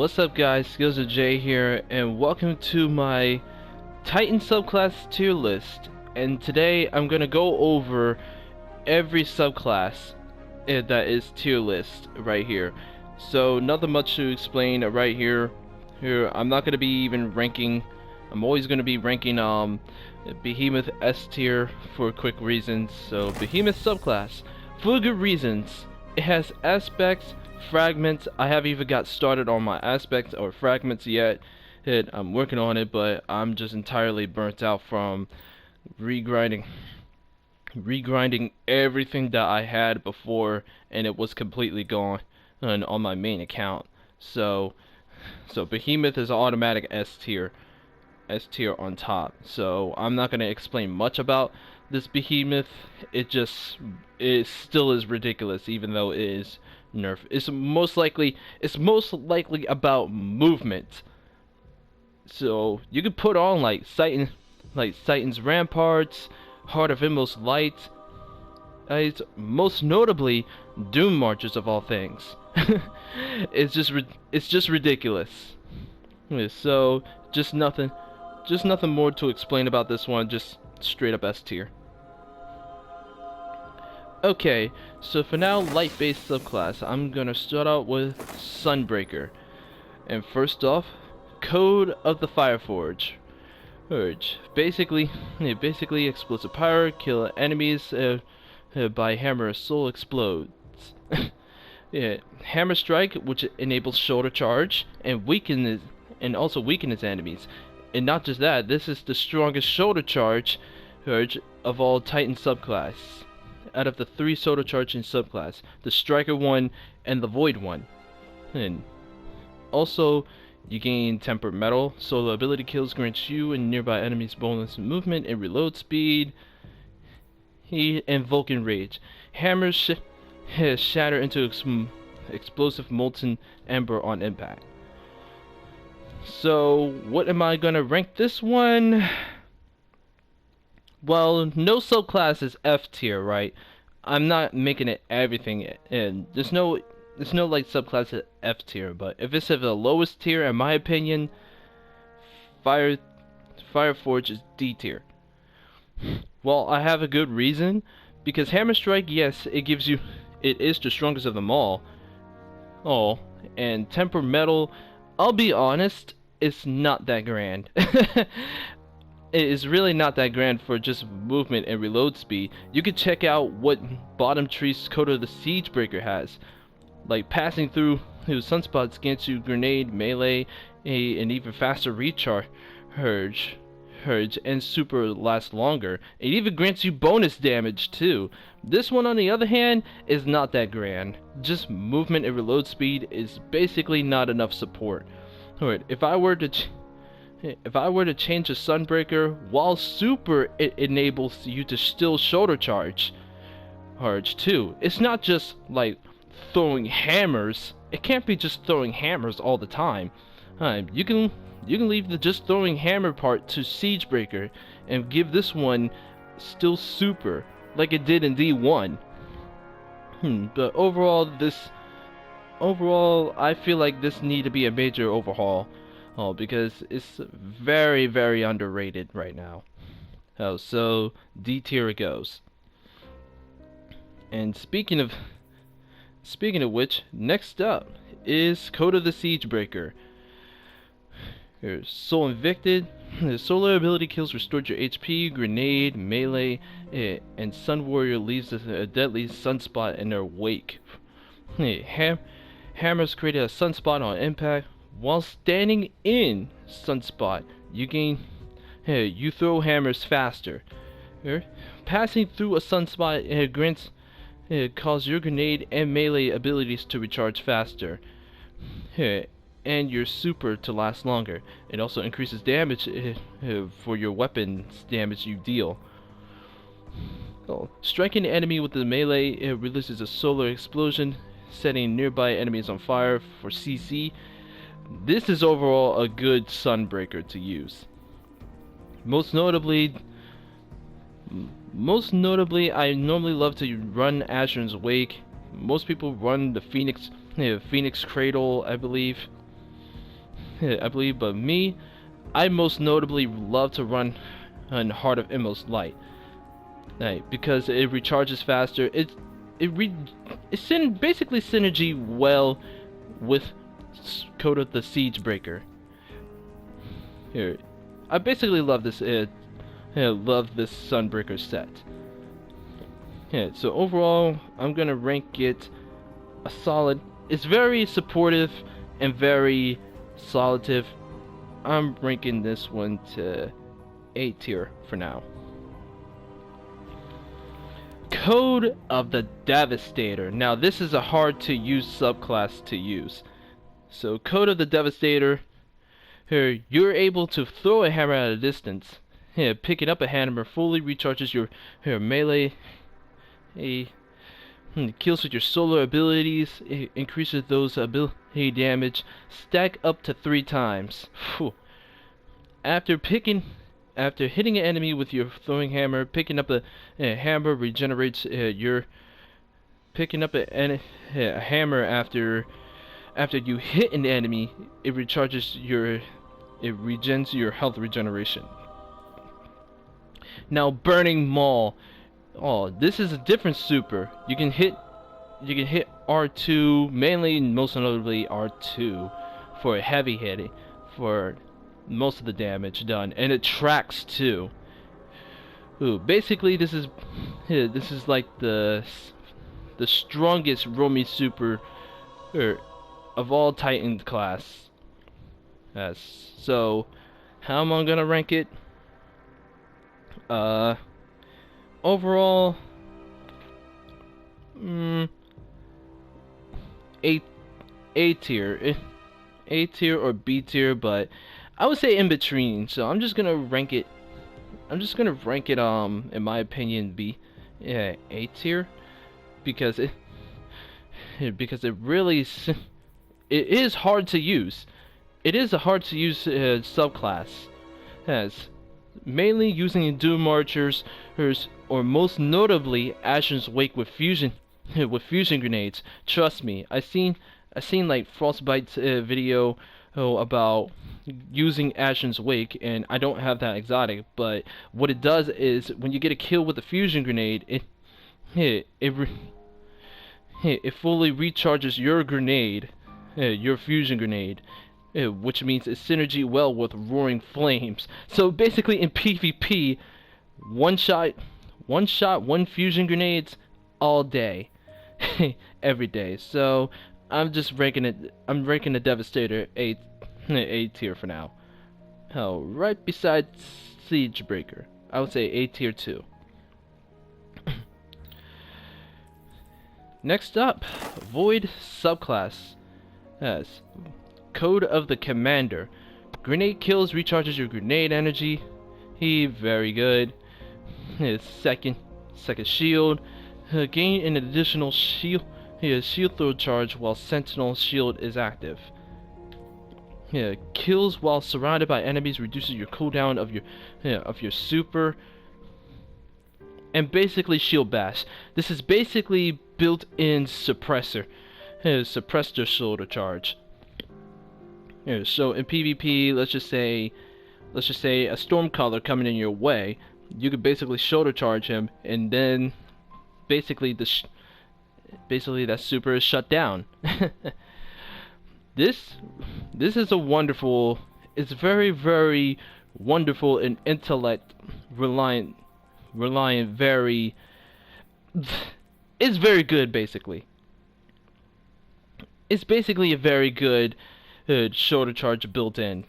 What's up guys, Skills of J here, and welcome to my Titan subclass tier list. And today I'm gonna go over every subclass that is tier list right here. So nothing much to explain right here. I'm not gonna be even ranking. I'm always gonna be ranking Behemoth S tier for quick reasons. So Behemoth subclass for good reasons. It has aspects, fragments. I haven't even got started on my aspects or fragments yet. I'm working on it, but I'm just entirely burnt out from regrinding everything that I had before, and it was completely gone on my main account. So Behemoth is automatic S tier on top. So I'm not gonna explain much about this Behemoth. It still is ridiculous, even though it is nerf. It's most likely about movement. So you could put on like Titan's Ramparts, Heart of Inmost Light, most notably Doom Marchers of all things. It's just ridiculous. So just nothing more to explain about this one. Just straight up S tier. Okay, so for now, light-based subclass, I'm gonna start out with Sunbreaker. And first off, Code of the Fireforge. Basically explosive power, kill enemies by hammer, soul explodes. Yeah, hammer strike, which enables shoulder charge and also weakens enemies. And not just that, this is the strongest shoulder charge of all Titan subclass. Out of the 3 shoulder charging subclass, the Striker one and the Void one. And also, you gain Tempered Metal. Solo ability kills grants you and nearby enemies bonus movement and reload speed. And Vulcan Rage. Hammers shatter into explosive molten ember on impact. So, what am I gonna rank this one? Well, no subclass is F tier, right? I'm not making it everything, and there's no like subclass at F tier. But if it's at the lowest tier, in my opinion, Fireforge is D tier. Well, I have a good reason, because Hammer Strike, yes, it is the strongest of them all. And Tempered Metal, I'll be honest, it's not that grand. It is really not that grand for just movement and reload speed. You could check out what bottom tree's Code of the Siegebreaker has. Like passing through his sunspots grants you grenade, melee, an even faster recharge, and super lasts longer. It even grants you bonus damage too. This one, on the other hand, is not that grand. Just movement and reload speed is basically not enough support. Alright, if I were to change a Sunbreaker, while super, it enables you to still shoulder charge too. It's not just like throwing hammers. It can't be just throwing hammers all the time. You can leave the just throwing hammer part to Siegebreaker and give this one still super, like it did in D1. But overall, I feel like this need to be a major overhaul. Because it's very, very underrated right now. So D tier it goes. And speaking of which, next up is Code of the Siegebreaker. Here's Soul Invicted. The solar ability kills restored your HP, grenade, melee, and Sun Warrior leaves a deadly sunspot in their wake. Hammers created a sunspot on impact. While standing in Sunspot, you throw hammers faster. Passing through a Sunspot grants cause your grenade and melee abilities to recharge faster, and your super to last longer. It also increases damage for your weapons damage you deal. Striking the enemy with the melee, it releases a solar explosion, setting nearby enemies on fire for CC. This is overall a good Sunbreaker to use. Most notably, I normally love to run Asheron's Wake. Most people run the Phoenix Cradle, I believe. I believe, but me, I most notably love to run on Heart of Inmost Light, right? Because it recharges faster. It's basically synergy well with Code of the Siegebreaker. Here, I basically love this. Love this Sunbreaker set. Yeah, so overall, I'm gonna rank it a solid. It's very supportive and very solidative. I'm ranking this one to A tier for now. Code of the Devastator. Now this is a hard to use subclass to use. So Code of the Devastator. Here, you're able to throw a hammer at a distance. Here, picking up a hammer fully recharges your melee. Kills with your solar abilities. It increases those ability damage. Stack up to 3 times. Whew. After hitting an enemy with your throwing hammer, picking up a hammer regenerates your. Picking up a hammer after you hit an enemy, it recharges your. It regens your health regeneration. Now Burning Maul. Oh, this is a different super. You can hit R2, mainly most notably R2 for heavy hitting, for most of the damage done, and it tracks too. Ooh, basically this is like the strongest Romy super of all Titan class. Yes. So how am I gonna rank it? Overall, A tier, A tier or B tier, but I would say in between. So I'm just gonna rank it. In my opinion, B, yeah, A tier, because it really it is hard to use. It is a hard to use subclass, as mainly using Doom Archers, or most notably Ashen's Wake with fusion grenades. Trust me, I seen like Frostbite's video about using Ashen's Wake, and I don't have that exotic, but what it does is when you get a kill with a fusion grenade, it fully recharges your grenade, your fusion grenade. Which means it's synergy well with Roaring Flames. So basically in PvP, one shot, one fusion grenades all day, every day. So I'm just ranking it. I'm ranking the Devastator A tier for now. Oh, right beside Siegebreaker, I would say A tier 2. Next up, Void subclass. Yes. Code of the Commander. Grenade kills recharges your grenade energy. Very good. His second shield. Gain an additional shield. Shield throw charge while Sentinel shield is active. Kills while surrounded by enemies, reduces your cooldown of your super. And basically shield bash. This is basically built-in suppressor. Suppressor shoulder charge. So in PvP, let's just say a Stormcaller coming in your way, you could basically shoulder charge him, and then basically that super is shut down. This is a wonderful. It's very, very wonderful and intellect reliant. Very. It's very good. Basically, it's basically a very good shoulder charge built in,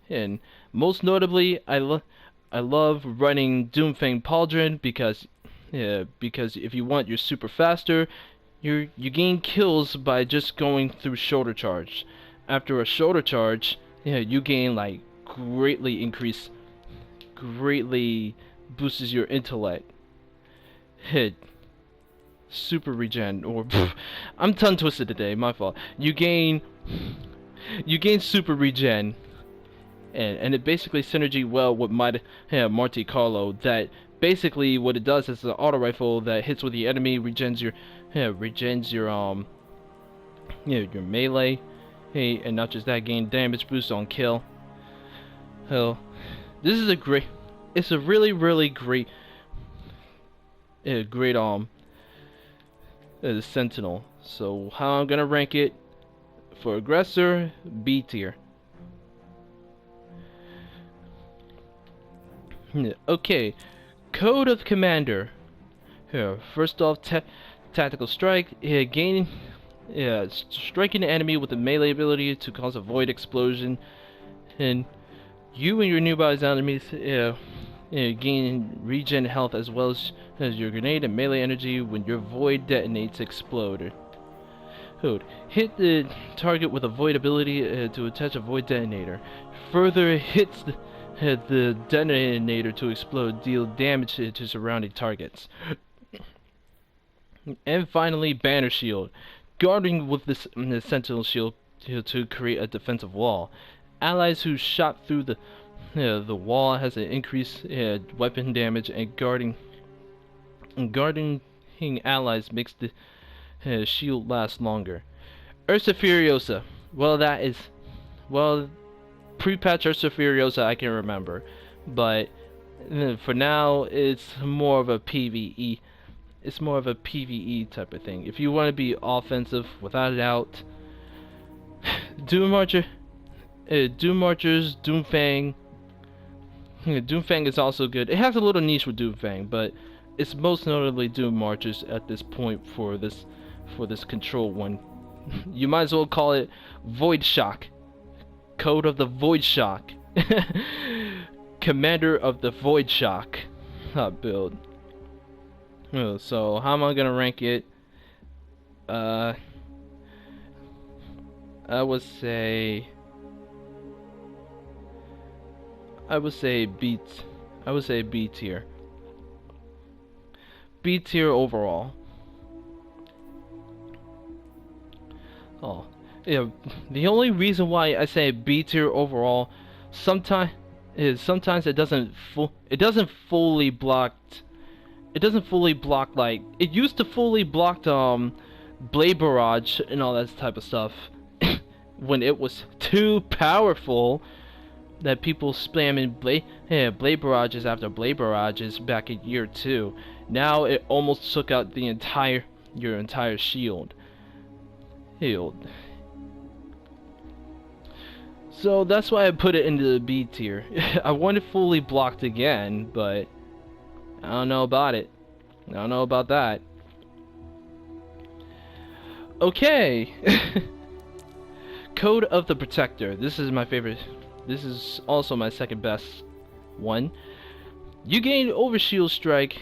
and most notably, I love running Doomfang Pauldron because if you want your super faster, you gain kills by just going through shoulder charge. After a shoulder charge, you gain like greatly boosts your intellect. Super regen, or I'm tongue twisted today, my fault. You gain super regen, and it basically synergy well with Monte Carlo. That basically what it does is an auto rifle that hits with the enemy, regens your melee, Hey, and not just that, gain damage boost on kill. Hell, this is a great. It's a really great. Great Sentinel. So how I'm gonna rank it for aggressor, B tier. Okay, Code of Commander. Here, first off, tactical strike. Gain. Striking an enemy with a melee ability to cause a void explosion, and you and your nearby enemies gain regen health as well as your grenade and melee energy when your void detonates explode. Hit the target with a void ability to attach a void detonator. Further hits the detonator to explode, deal damage to surrounding targets. And finally, Banner Shield. Guarding with this Sentinel Shield to create a defensive wall. Allies who shot through the wall has an increased weapon damage, and guarding allies makes the shield last longer. Ursa Furiosa. Pre-patch Ursa Furiosa I can remember, but for now it's more of a PvE. It's more of a PvE type of thing. If you want to be offensive, without a doubt, Doom Marchers, Doomfang. Doomfang is also good. It has a little niche with Doomfang, but it's most notably Doom Marchers at this point for this control one. You might as well call it Void Shock. Code of the Void Shock. Commander of the Void Shock build. So how am I gonna rank it? I would say B tier. B tier overall. Oh, yeah. The only reason why I say B tier overall, sometimes it doesn't fully block. It doesn't fully block, like it used to fully block Blade Barrage and all that type of stuff when it was too powerful that people spamming Blade Barrages after Blade Barrages back in year 2. Now it almost took out your entire shield. So that's why I put it into the B tier. I want it fully blocked again, but I don't know about it. I don't know about that. Okay. Code of the Protector. This is my favorite. This is also my second best one. You gain Overshield Strike.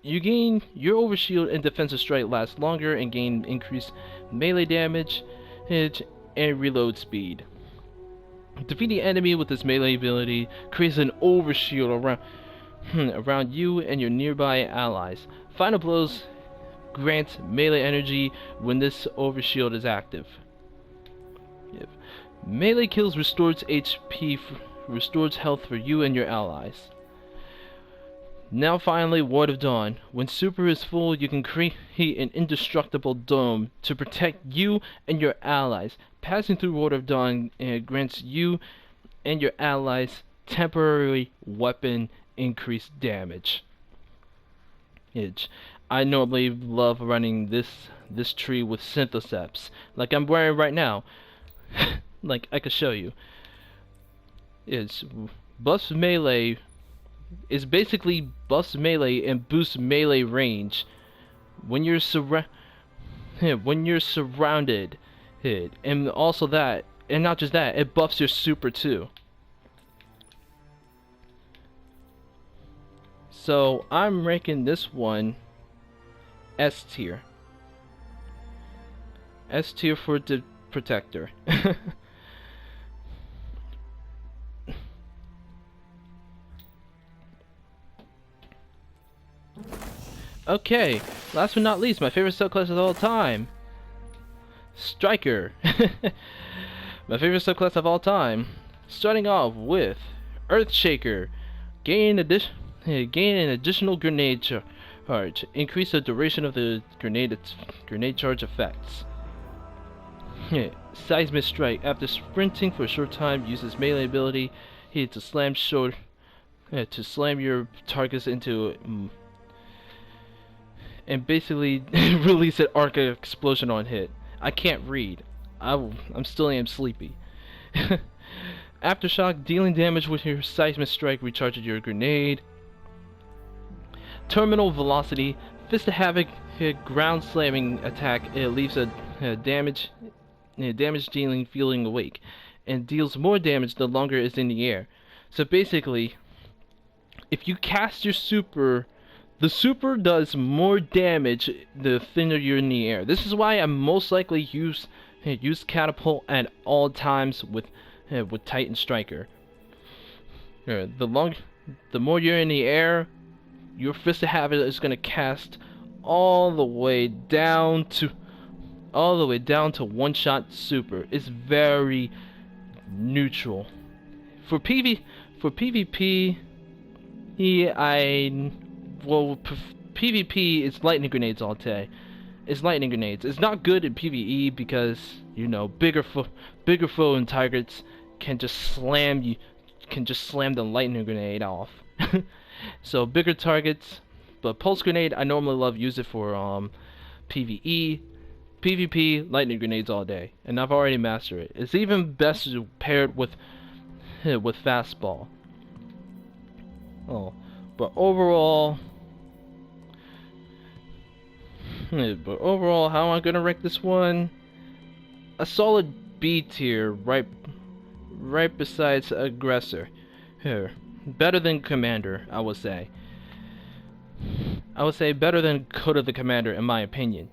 You gain your Overshield and Defensive Strike lasts longer and gain increased melee damage and reload speed. Defeat the enemy with this melee ability creates an Overshield around you and your nearby allies. Final blows grant melee energy when this overshield is active. Melee kills restores HP, restores health for you and your allies. Now finally, Ward of Dawn. When super is full, you can create an indestructible dome to protect you and your allies. Passing through Ward of Dawn grants you and your allies temporary weapon increased damage. I normally love running this tree with Synthoceps, like I'm wearing right now. Like I could show you. It's buffs melee. It's basically buffs melee and boosts melee range when you're surrounded. And also that, and not just that, it buffs your super too. So I'm ranking this one S tier. S tier for the Protector. Okay, last but not least, my favorite subclass of all time, Striker. My favorite subclass of all time. Starting off with Earthshaker. Gain an additional grenade charge. Increase the duration of the grenade charge effects. Seismic Strike. After sprinting for a short time, uses melee ability. He to slam to slam your targets into and basically release an arc explosion on hit. I can't read. I'm still am sleepy. Aftershock, dealing damage with your Seismic Strike, recharges your grenade. Terminal Velocity, Fist of Havoc, ground slamming attack. It leaves a damage dealing feeling awake, and deals more damage the longer it's in the air. So basically, if you cast your super, the super does more damage the thinner you're in the air. This is why I most likely use catapult at all times with Titan Striker. The more you're in the air, your Fist of Havoc is gonna cast all the way down to one-shot super. It's very neutral. For PvP, PvP is lightning grenades all day. It's lightning grenades. It's not good in PvE because bigger foe and targets can just slam the lightning grenade off. So bigger targets, but pulse grenade I normally love use it for PvE. PvP, lightning grenades all day, and I've already mastered it. It's even best paired with fastball. But overall, how am I gonna rank this one? A solid B tier, right besides Aggressor. Here, better than Commander, I would say. Better than Code of the Commander, in my opinion.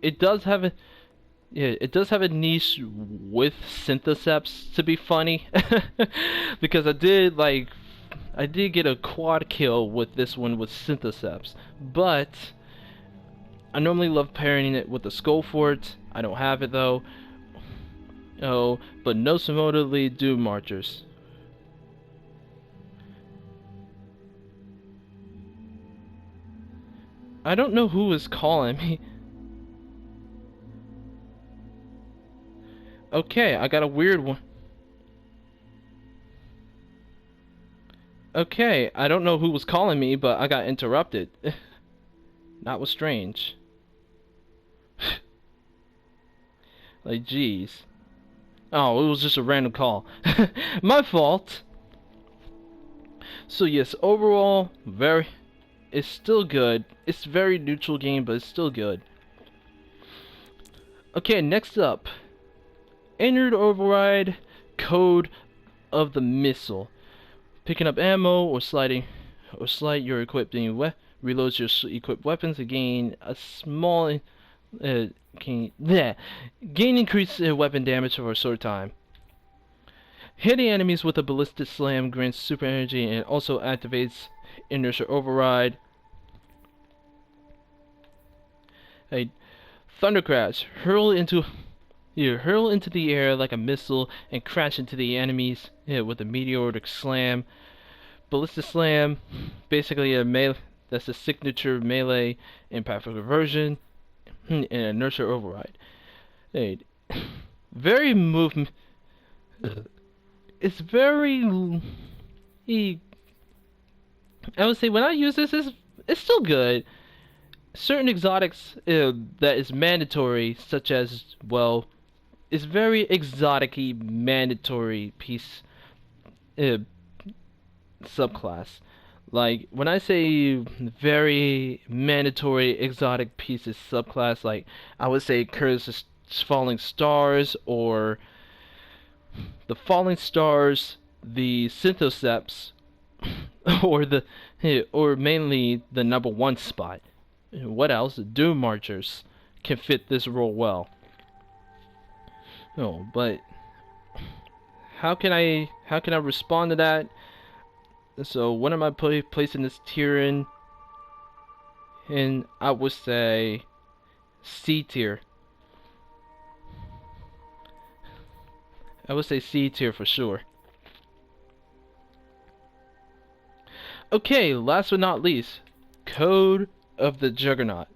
It does have a niche with Syntheseps to be funny. Because I did get a quad kill with this one with Syntheseps, but I normally love pairing it with the Skull Fort. I don't have it though. But no similarly Doom Marchers. I don't know who is calling me. Okay, I got a weird one. Okay, I don't know who was calling me, but I got interrupted. That was strange. Like, jeez. Oh, it was just a random call. My fault. So yes, overall, it's still good. It's a very neutral game, but it's still good. Okay, next up. Entered override code of the missile. Picking up ammo or slide your equipped reloads your equipped weapons to gain a small gain increased weapon damage for a short time. Hitting enemies with a ballistic slam grants super energy and also activates inertia override. A thunder crash. Hurl into the air like a missile and crash into the enemies with a meteoric slam. Ballistic slam, basically that's a signature melee impact version, and inertia override. Very movement. It's very. I would say when I use this, it's still good. Certain exotics that is mandatory, such as it's very exotic-y mandatory piece subclass. Like when I say very mandatory exotic pieces subclass, like I would say Curse's Falling Stars or the Falling Stars, the Synthoceps, or mainly the #1 spot. What else? Doom Marchers can fit this role well. But how can I respond to that? So what am I placing this tier in? And I would say C tier. I would say C tier for sure. Okay, last but not least, Code of the Juggernaut.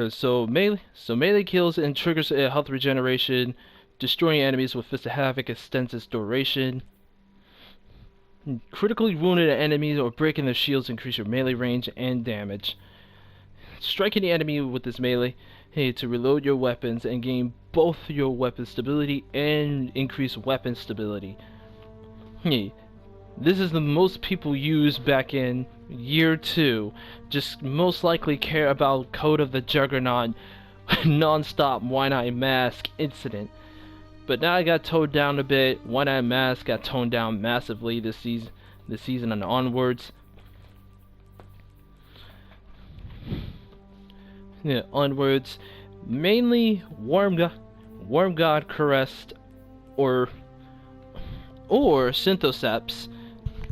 So melee kills and triggers a health regeneration, destroying enemies with Fist of Havoc extends its duration. Critically wounded enemies or breaking their shields increase your melee range and damage. Striking the enemy with this melee to reload your weapons and gain both your weapon stability and increase weapon stability. This is the most people use back in year 2. Just most likely care about Code of the Juggernaut non-stop one-eye mask incident. But now I got toned down a bit. One-eye mask got toned down massively this season and onwards. Yeah, onwards. Mainly Worm God Caressed or Synthoceps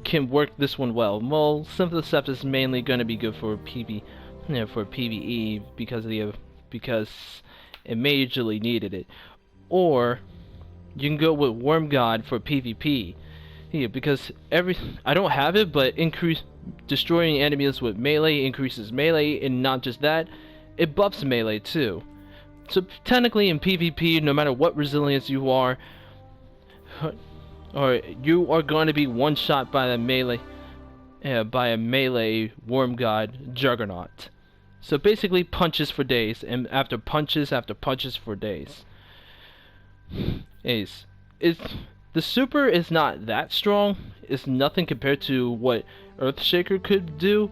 can work this one well. Well, Synthoceps is mainly going to be good for PvE because it majorly needed it. Or you can go with Worm God for PvP. Yeah, because I don't have it, but destroying enemies with melee increases melee, and not just that, it buffs melee too. So technically in PvP, no matter what resilience you are, or you are going to be one shot by a melee Worm God Juggernaut. So basically punches for days, and after punches for days. The super is not that strong. It's nothing compared to what Earthshaker could do,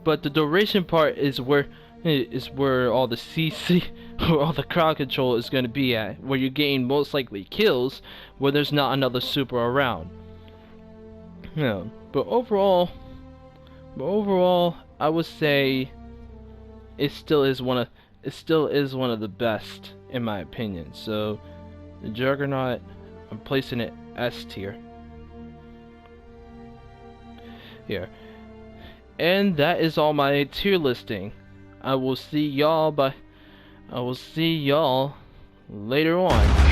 but the duration part is where all the CC or all the crowd control is going to be at, where you gain most likely kills where there's not another super around. Yeah, but overall, I would say it still is one of the best in my opinion. So the Juggernaut, I'm placing it S tier here. And that is all my tier listing. I will see y'all later on.